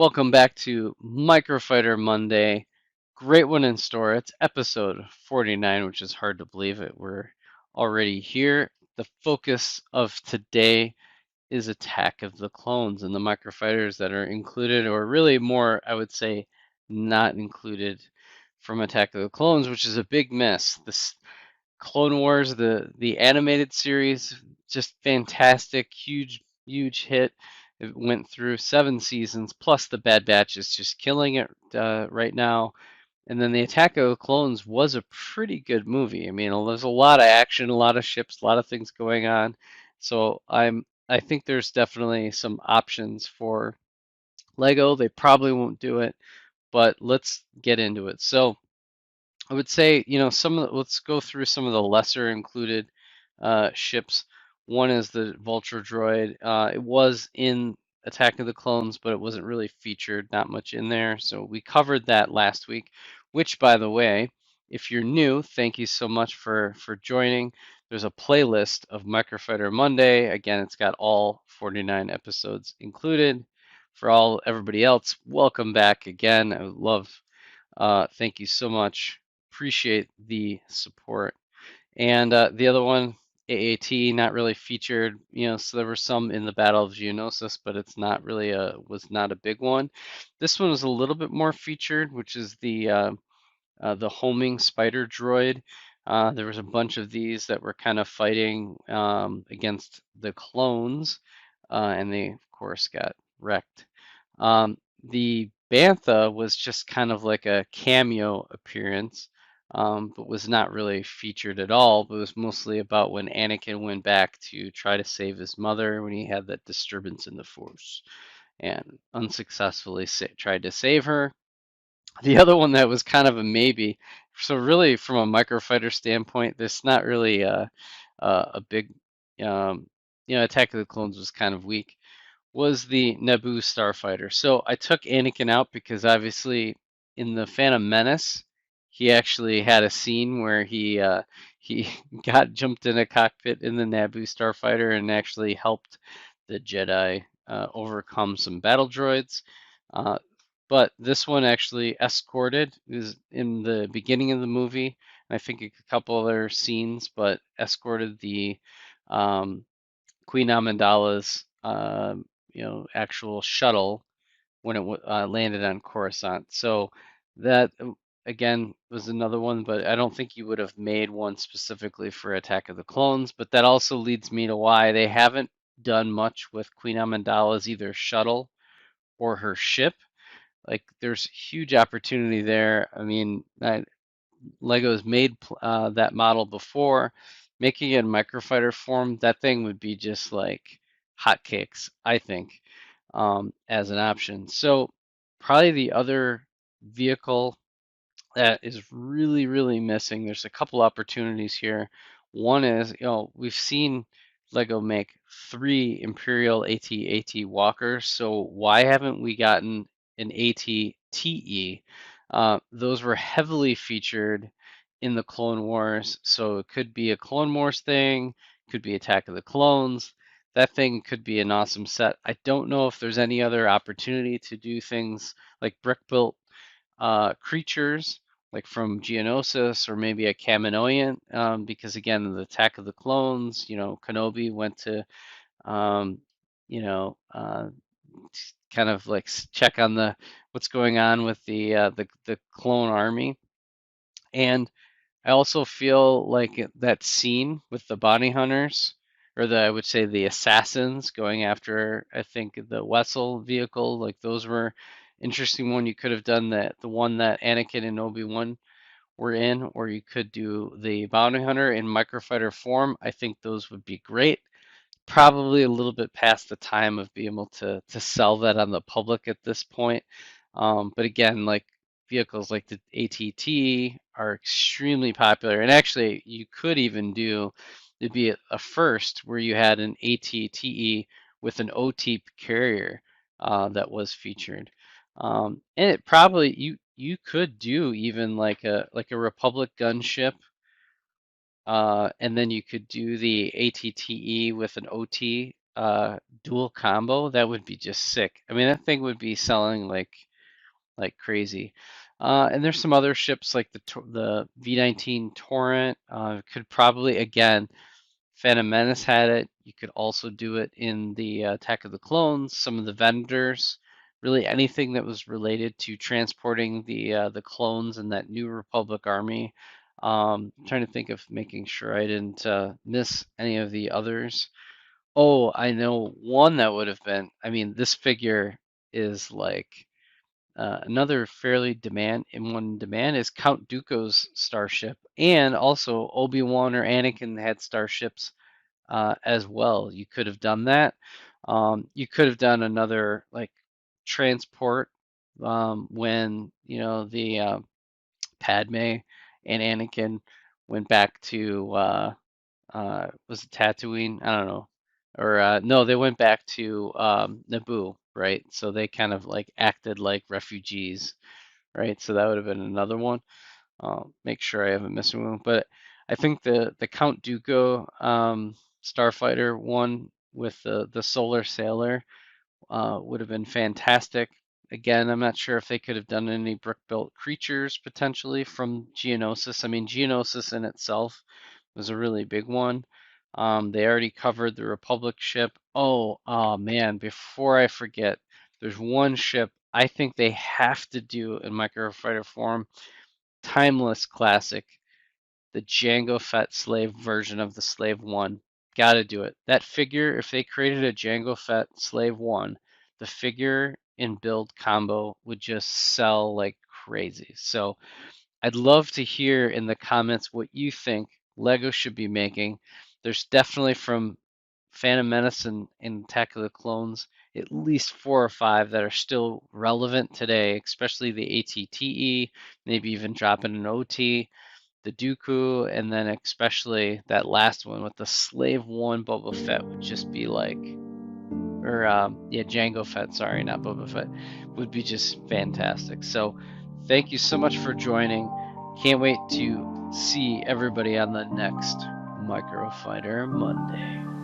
Welcome back to Microfighter Monday. Great one in store. It's episode 49, which is hard to believe it. We're already here. The focus of today is Attack of the Clones and the Microfighters that are included, or really more, I would say, not included from Attack of the Clones, which is a big miss. This Clone Wars, the animated series, just fantastic, huge hit. It went through 7 seasons, plus the Bad Batch is just killing it right now. And then the Attack of the Clones was a pretty good movie. I mean, there's a lot of action, a lot of ships, a lot of things going on. So I think there's definitely some options for Lego. They probably won't do it, but let's get into it. So I would say, let's go through some of the lesser included ships. One is the Vulture droid. It was in Attack of the Clones, but it wasn't really featured, not much in there. So we covered that last week, which, by the way, if you're new, thank you so much for joining. There's a playlist of Microfighter Monday. Again, it's got all 49 episodes included. For everybody else, welcome back again. I would love, thank you so much. Appreciate the support. And the other one, AAT, not really featured. So there were some in the Battle of Geonosis, but it's not really was not a big one. This one was a little bit more featured, which is the homing spider droid. There was a bunch of these that were kind of fighting against the clones, and they, of course, got wrecked. The Bantha was just kind of like a cameo appearance, but was not really featured at all. But it was mostly about when Anakin went back to try to save his mother when he had that disturbance in the Force and unsuccessfully tried to save her. The other one that was kind of a maybe. So really, from a microfighter standpoint, there's not really a big, um, Attack of the Clones was kind of weak. Was the Naboo starfighter. So I took Anakin out because obviously in the Phantom Menace, he actually had a scene where he got jumped in a cockpit in the Naboo starfighter and actually helped the Jedi overcome some battle droids. Uh, but this one actually escorted is in the beginning of the movie. And I think a couple other scenes, but escorted the um, Queen Amidala's actual shuttle when it landed on Coruscant. So that again was another one, but I don't think you would have made one specifically for Attack of the Clones. But that also leads me to why they haven't done much with Queen Amidala's either shuttle or her ship. Like there's huge opportunity there. I mean, Lego's made that model before. Making it in microfighter form, that thing would be just like hotcakes, I think, as an option. So probably the other vehicle that is really missing. There's a couple opportunities here. One is, we've seen Lego make 3 Imperial AT-AT walkers, so why haven't we gotten an AT-TE? Those were heavily featured in the Clone Wars, so it could be a Clone Wars thing, could be Attack of the Clones. That thing could be an awesome set. I don't know if there's any other opportunity to do things like brick built creatures like from Geonosis or maybe a Kaminoan, because again, the Attack of the Clones, Kenobi went to, um, you know, uh, kind of like check on the what's going on with the clone army, and I also feel like that scene with the bounty hunters, or I would say the assassins going after, I think the Wessel vehicle, like those were interesting one. You could have done the one that Anakin and Obi-Wan were in, or you could do the bounty hunter in microfighter form. I think those would be great. Probably a little bit past the time of being able to sell that on the public at this point. But again, like vehicles like the ATT are extremely popular. And actually, you could even do, it'd be a first where you had an ATTE with an OT carrier that was featured. And it probably you could do even like a Republic gunship, and then you could do the ATTE with an OT dual combo, that would be just sick. I mean, that thing would be selling like crazy. And there's some other ships like the V-19 Torrent. Could probably again, Phantom Menace had it. You could also do it in the Attack of the Clones. Some of the vendors, really anything that was related to transporting the clones and that New Republic army. I'm trying to think of making sure I didn't miss any of the others. Oh, I know one that would have been. I mean, this figure is like another fairly demand is Count Dooku's starship, and also Obi-Wan or Anakin had starships as well. You could have done that. You could have done another like transport when the Padme and Anakin went back to was it Tatooine? I don't know. Or no, they went back to Naboo, right? So they kind of like acted like refugees, right? So that would have been another one. Make sure I haven't missed one. But I think the Count Dooku Starfighter one with the Solar Sailor would have been fantastic. Again, I'm not sure if they could have done any brick-built creatures potentially from Geonosis. I mean, Geonosis in itself was a really big one. They already covered the Republic ship. Oh man, before I forget, there's one ship I think they have to do in microfighter form. Timeless classic, the Jango Fett slave version of the Slave One. Gotta do it. That figure, if they created a Jango Fett Slave One, the figure and build combo would just sell like crazy. So I'd love to hear in the comments what you think Lego should be making. There's definitely from Phantom Menace and Attack of the Clones at least 4 or 5 that are still relevant today, especially the ATTE, maybe even dropping an OT, the Dooku, and then especially that last one with the Slave One Boba Fett would just be like, or yeah, Jango Fett, sorry, not Boba Fett, would be just fantastic. So thank you so much for joining. Can't wait to see everybody on the next Microfighter Monday.